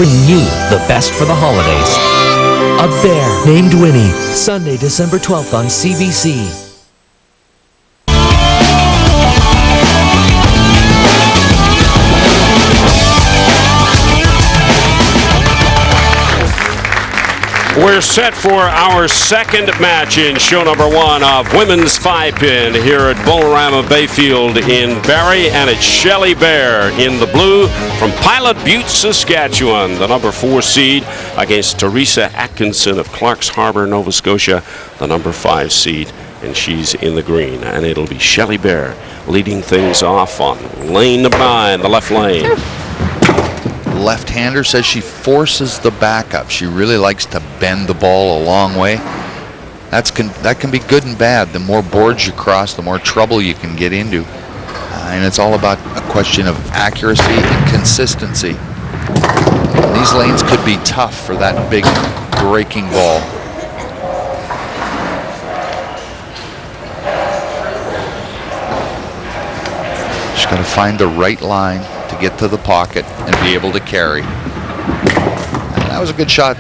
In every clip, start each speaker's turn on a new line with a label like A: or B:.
A: Bringing you the best for the holidays. A Bear Named Winnie, Sunday, December 12th on CBC.
B: We're set for our second match in show number 1 of women's 5-pin here at Bolorama Bayfield in Barrie, and it's Shelley Baer in the blue from Pilot Butte, Saskatchewan, the number 4 seed, against Theressa Atkinson of Clarks Harbour, Nova Scotia, the number 5 seed, and she's in the green. And it'll be Shelley Baer leading things off on lane number 9, the left lane.
C: Left-hander says she forces the backup. She really likes to bend the ball a long way. That can be good and bad. The more boards you cross, the more trouble you can get into. And it's all about a question of accuracy and consistency. And these lanes could be tough for that big breaking ball. She's got to find the right line to get to the pocket and be able to carry. And that was a good shot.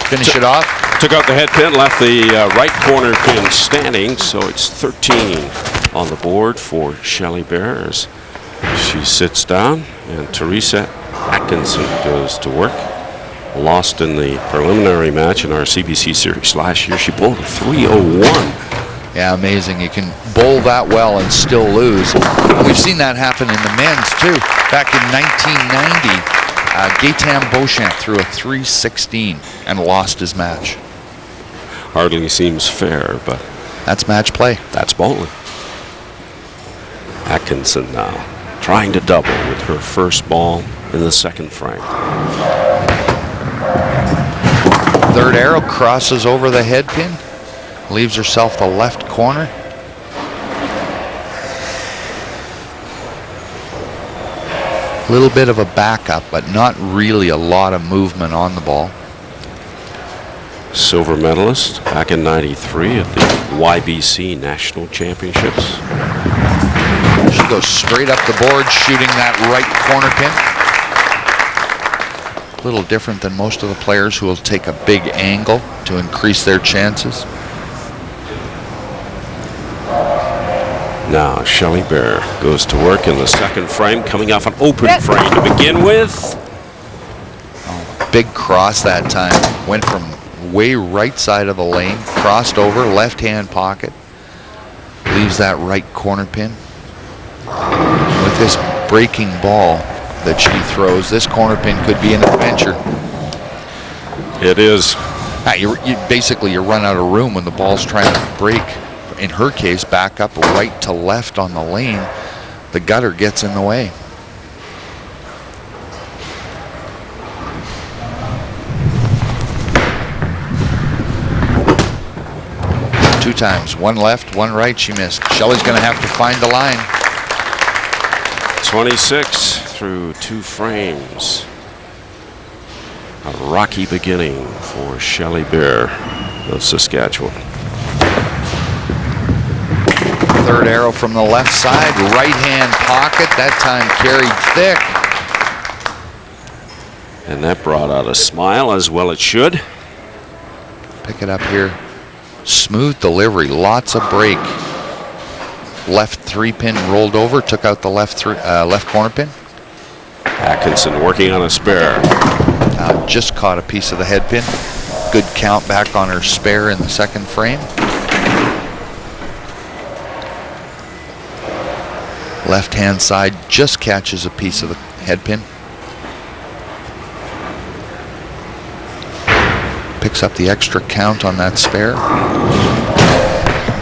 C: Finish it off.
B: Took out the head pin, left the right corner pin standing, so it's 13 on the board for Shelley Baer as she sits down, and Theressa Atkinson goes to work. Lost in the preliminary match in our CBC series last year. She bowled a 301.
C: Yeah, amazing. You can bowl that well and still lose. And we've seen that happen in the men's too. Back in 1990, Gaetan Beauchamp threw a 316 and lost his match.
B: Hardly seems fair, but
C: that's match play.
B: That's bowling. Atkinson now trying to double with her first ball in the second frame.
C: Third arrow crosses over the head pin. Leaves herself the left corner. A little bit of a backup, but not really a lot of movement on the ball.
B: Silver medalist back in '93 at the YBC National Championships.
C: She goes straight up the board, shooting that right corner pin. A little different than most of the players who will take a big angle to increase their chances.
B: Now Shelley Baer goes to work in the second frame, coming off an open frame to begin with.
C: Oh, big cross that time. Went from way right side of the lane, crossed over, left-hand pocket. Leaves that right corner pin. With this breaking ball that she throws, this corner pin could be an adventure.
B: It is.
C: You basically run out of room when the ball's trying to break. In her case, back up right to left on the lane. The gutter gets in the way. Two times, one left, one right, she missed. Shelley's going to have to find the line.
B: 26 through 2 frames. A rocky beginning for Shelley Baer of Saskatchewan.
C: Third arrow from the left side, right-hand pocket, that time carried thick.
B: And that brought out a smile, as well it should.
C: Pick it up here. Smooth delivery, lots of break. Left 3-pin rolled over, took out the left corner pin.
B: Atkinson working on a spare.
C: Just caught a piece of the head pin. Good count back on her spare in the second frame. Left-hand side just catches a piece of the head pin. Picks up the extra count on that spare.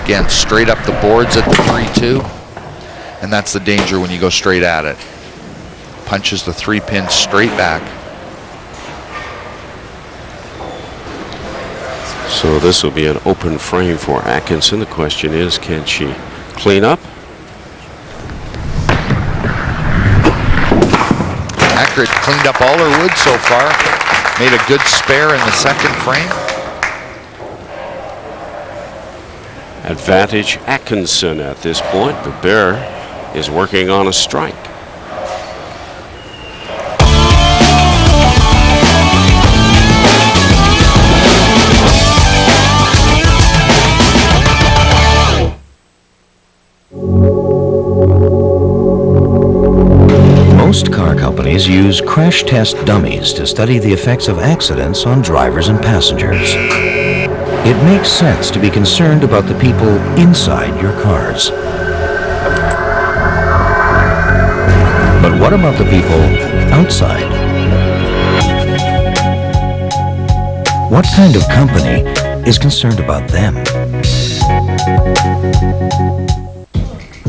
C: Again, straight up the boards at the 3-2. And that's the danger when you go straight at it. Punches the 3-pin straight back.
B: So this will be an open frame for Atkinson. The question is, can she clean up?
C: Accurate, cleaned up all her wood so far. Made a good spare in the second frame.
B: Advantage Atkinson at this point, but Baer is working on a strike.
D: companies use crash test dummies to study the effects of accidents on drivers and passengers. It makes sense to be concerned about the people inside your cars. But what about the people outside? What kind of company is concerned about them?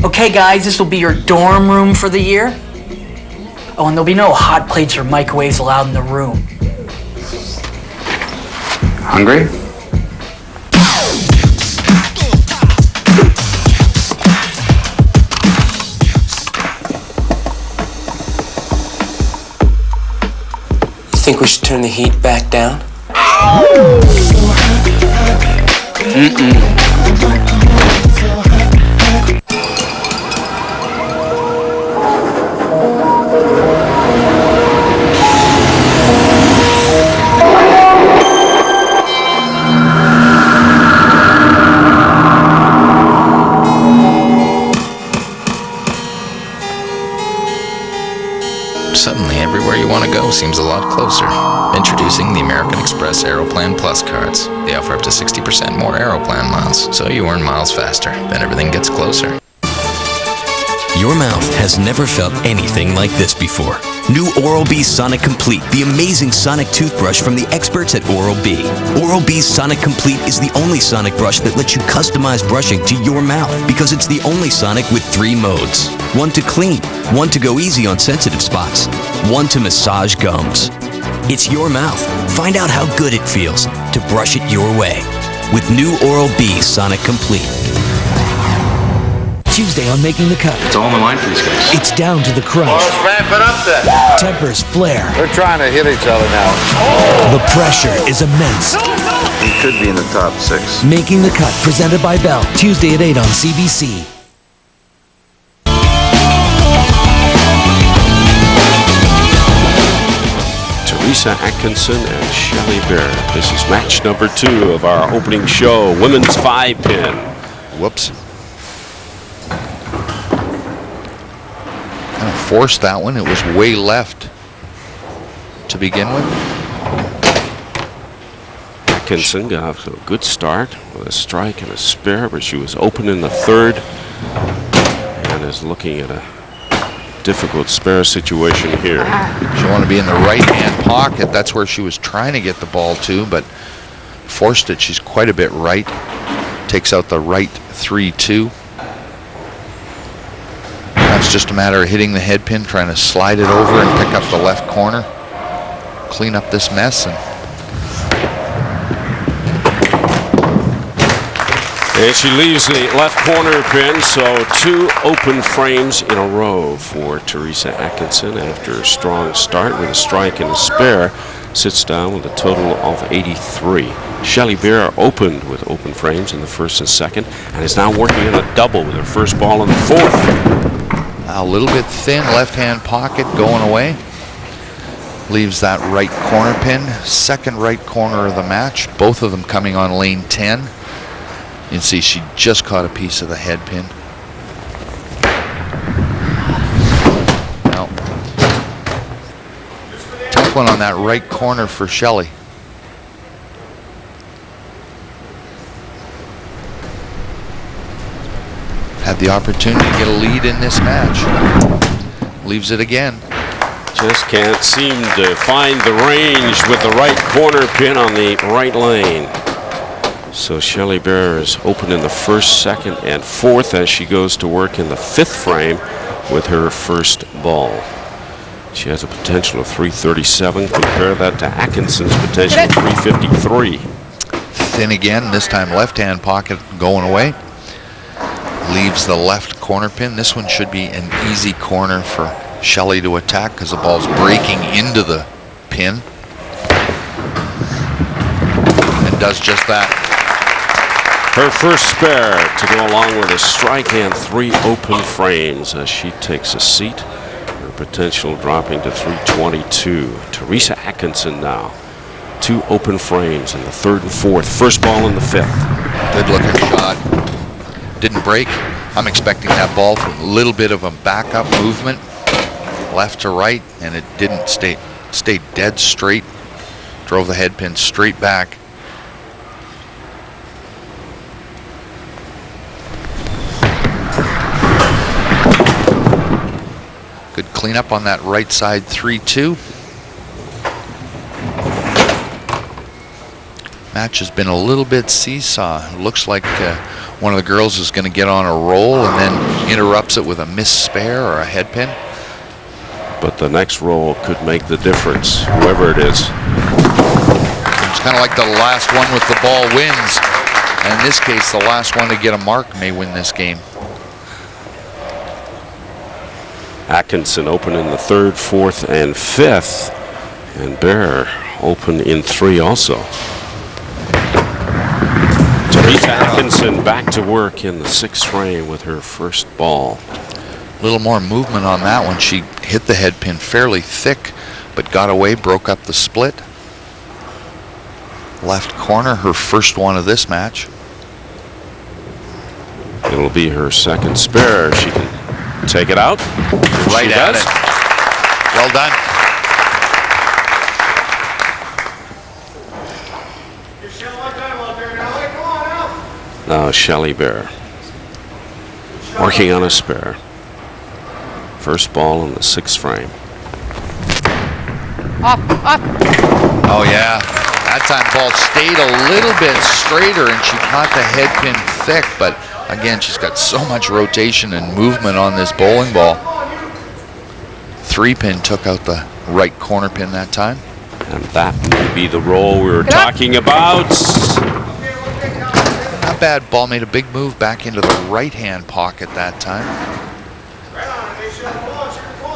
E: Okay guys, this will be your dorm room for the year. Oh, and there'll be no hot plates or microwaves allowed in the room.
F: Hungry?
G: You think we should turn the heat back down?
H: Suddenly, everywhere you want to go seems a lot closer. Introducing the American Express Aeroplan Plus cards. They offer up to 60% more Aeroplan miles, so you earn miles faster. Then everything gets closer.
I: Your mouth has never felt anything like this before. New Oral-B Sonic Complete, the amazing sonic toothbrush from the experts at Oral-B. Oral-B's Sonic Complete is the only sonic brush that lets you customize brushing to your mouth because it's the only sonic with 3 modes. One to clean, one to go easy on sensitive spots, one to massage gums. It's your mouth. Find out how good it feels to brush it your way with new Oral-B Sonic Complete.
A: Tuesday on Making the Cut.
F: It's all on the line for these guys.
A: It's down to the crunch.
J: Let's ramp it up then.
A: Tempers flare.
J: They're trying to hit each other now.
A: The pressure is immense.
J: He could be in the top 6.
A: Making the Cut, presented by Bell. Tuesday at 8 on CBC.
B: Theressa Atkinson and Shelley Baer. This is match number 2 of our opening show. Women's 5-pin.
C: Whoops. Kind of forced that one. It was way left to begin with.
B: Atkinson got off to a good start with a strike and a spare, but she was open in the 3rd and is looking at a difficult spare situation here.
C: She wanted to be in the right-hand pocket. That's where she was trying to get the ball to, but forced it. She's quite a bit right. Takes out the right 3-2. It's just a matter of hitting the head pin, trying to slide it over and pick up the left corner, clean up this mess.
B: And she leaves the left corner pin, so 2 open frames in a row for Theressa Atkinson after a strong start with a strike and a spare. Sits down with a total of 83. Shelley Baer opened with open frames in the 1st and 2nd, and is now working in a double with her first ball in the 4th.
C: A little bit thin left-hand pocket going away. Leaves that right corner pin. 2nd right corner of the match. Both of them coming on lane 10. You can see she just caught a piece of the head pin. Now, tough one on that right corner for Shelley. Had the opportunity to get a lead in this match. Leaves it again.
B: Just can't seem to find the range with the right corner pin on the right lane. So Shelley Baer is open in the 1st, 2nd, and 4th as she goes to work in the 5th frame with her first ball. She has a potential of 337. Compare that to Atkinson's potential of 353.
C: Thin again, this time left-hand pocket going away. Leaves the left corner pin. This one should be an easy corner for Shelley to attack because the ball's breaking into the pin. And does just that.
B: Her first spare to go along with a strike and 3 open frames as she takes a seat. Her potential dropping to 322. Theressa Atkinson now. 2 open frames in the 3rd and 4th. First ball in the 5th.
C: Good looking shot. Didn't break. I'm expecting that ball for a little bit of a backup movement. left to right, and it didn't stay dead straight. Drove the head pin straight back. Good cleanup on that right side 3-2. Match has been a little bit seesaw. Looks like one of the girls is going to get on a roll and then interrupts it with a missed spare or a head pin.
B: But the next roll could make the difference, whoever it is.
C: It's kind of like the last one with the ball wins. And in this case, the last one to get a mark may win this game.
B: Atkinson open in the 3rd, 4th, and 5th. And Baer open in 3 also. Theressa Atkinson back to work in the 6th frame with her first ball.
C: A little more movement on that one. She hit the head pin fairly thick, but got away, broke up the split. Left corner, her first one of this match.
B: It'll be her second spare. She can take it out.
C: Right
B: she
C: at
B: does.
C: it. Well done.
B: Now Shelley Baer working on a spare. First ball in the 6th frame.
K: Up.
C: Oh yeah, that time ball stayed a little bit straighter and she caught the head pin thick, but again, she's got so much rotation and movement on this bowling ball. 3-pin took out the right corner pin that time.
B: And that may be the roll we were talking about.
C: Not bad. Ball made a big move back into the right-hand pocket that time.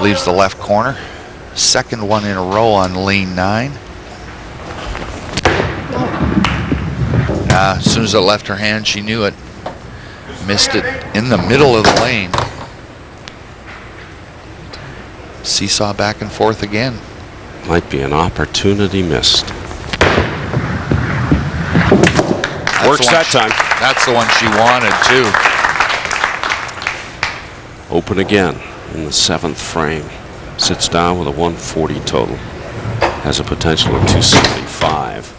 C: Leaves the left corner. Second one in a row on lane 9. As soon as it left her hand, she knew it. Missed it in the middle of the lane. Seesaw back and forth again.
B: Might be an opportunity missed. Works that time.
C: That's the one she wanted too.
B: Open again in the 7th frame. Sits down with a 140 total. Has a potential of 275.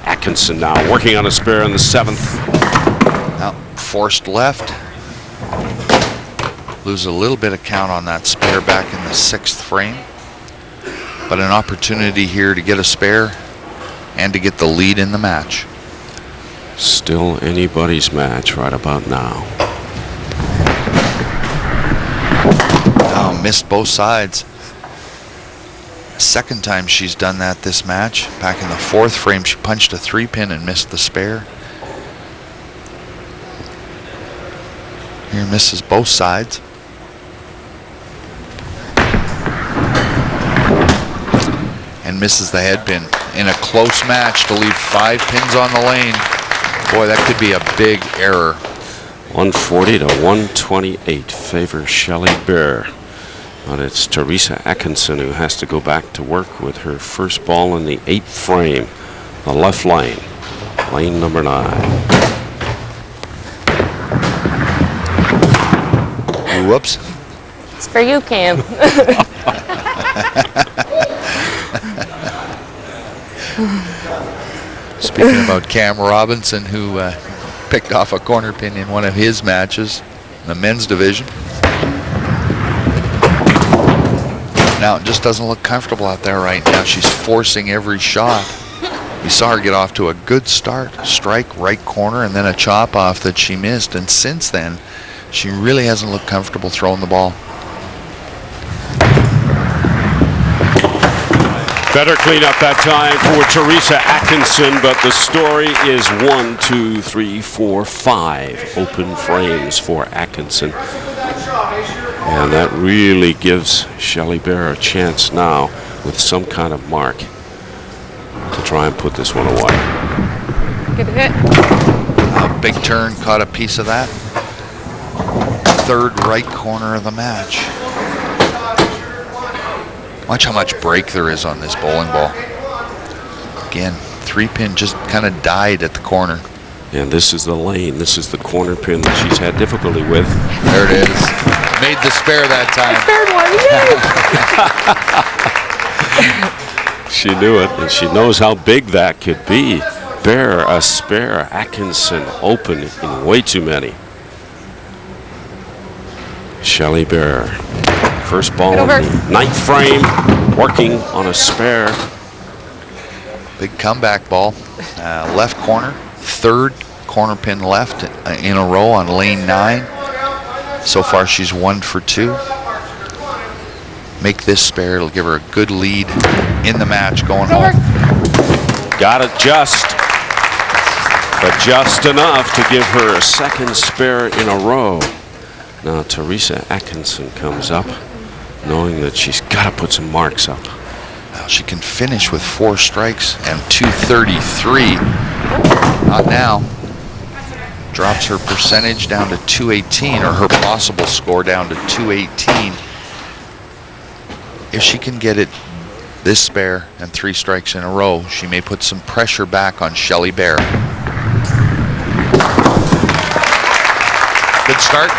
B: Atkinson now working on a spare in the 7th.
C: Now forced left. Lose a little bit of count on that spare back in the 6th frame. But an opportunity here to get a spare and to get the lead in the match.
B: Still anybody's match right about now.
C: Oh, missed both sides. Second time she's done that this match. Back in the 4th frame, she punched a 3-pin and missed the spare. Here misses both sides. And misses the head pin in a close match to leave 5 pins on the lane. Boy, that could be a big error.
B: 140 to 128 favors Shelley Baer. But it's Theressa Atkinson who has to go back to work with her first ball in the 8th frame. The left lane. Lane number 9.
C: Whoops.
K: It's for you, Cam.
C: Speaking about Cam Robinson, who picked off a corner pin in one of his matches in the men's division. Now it just doesn't look comfortable out there right now. She's forcing every shot. You saw her get off to a good start. Strike, right corner, and then a chop off that she missed. And since then, she really hasn't looked comfortable throwing the ball.
B: Better clean up that time for Theressa Atkinson, but the story is 1, 2, 3, 4, 5 open frames for Atkinson. And that really gives Shelley Baer a chance now with some kind of mark to try and put this one away.
K: Good hit.
C: A big turn, caught a piece of that. 3rd right corner of the match. Watch how much break there is on this bowling ball. Again, 3-pin just kind of died at the corner.
B: And this is the lane. This is the corner pin that she's had difficulty with.
C: There it is. made the spare that
K: Third one.
B: She knew it, and she knows how big that could be. Baer, a spare. Atkinson open in way too many. Shelley Baer, first ball in the 9th frame, working on a spare.
C: Big comeback ball. Left corner, 3rd corner pin left in a row on lane 9. So far she's 1 for 2. Make this spare, it'll give her a good lead in the match going home.
B: Got it just, but just enough to give her a 2nd spare in a row. Now Theressa Atkinson comes up, knowing that she's got to put some marks up.
C: Well, she can finish with 4 strikes and 233. Not now. Drops her percentage down to 218, or her possible score down to 218. If she can get it this spare and 3 strikes in a row, she may put some pressure back on Shelley Baer. Good start.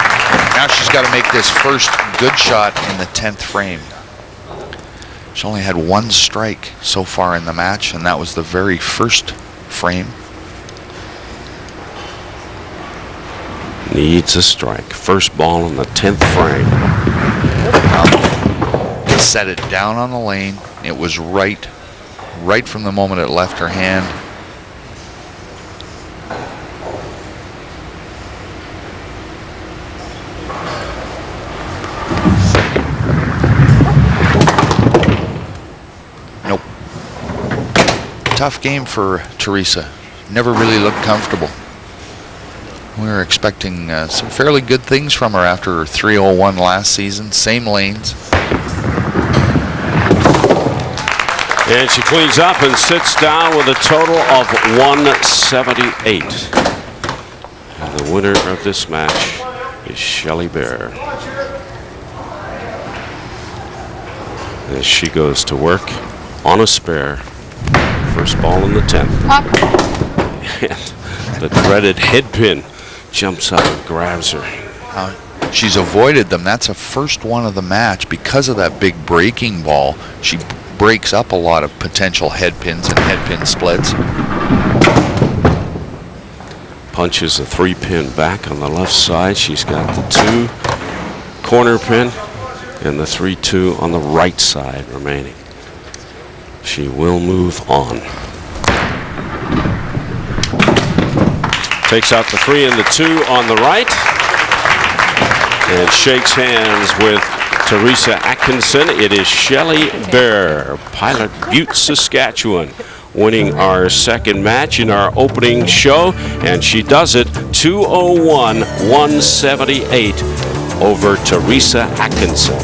C: Now she's got to make this first good shot in the 10th frame. She only had 1 strike so far in the match, and that was the very first frame.
B: Needs a strike. First ball in the 10th frame.
C: Set it down on the lane. It was right from the moment it left her hand. Nope. Tough game for Theressa. Never really looked comfortable. We were expecting some fairly good things from her after her 301 last season. Same lanes.
B: And she cleans up and sits down with a total of 178. And the winner of this match is Shelley Baer. As she goes to work on a spare. First ball in the 10th. And the dreaded head pin jumps up and grabs her.
C: She's avoided them. That's a first one of the match because of that big breaking ball. She breaks up a lot of potential head pins and head pin splits.
B: Punches a 3-pin back on the left side. She's got the 2 corner pin and the 3-2 on the right side remaining. She will move on. Takes out the 3 and the 2 on the right and shakes hands with Theressa Atkinson. It is Shelley Baer, Pilot Butte, Saskatchewan, winning our 2nd match in our opening show, and she does it 201-178 over Theressa Atkinson.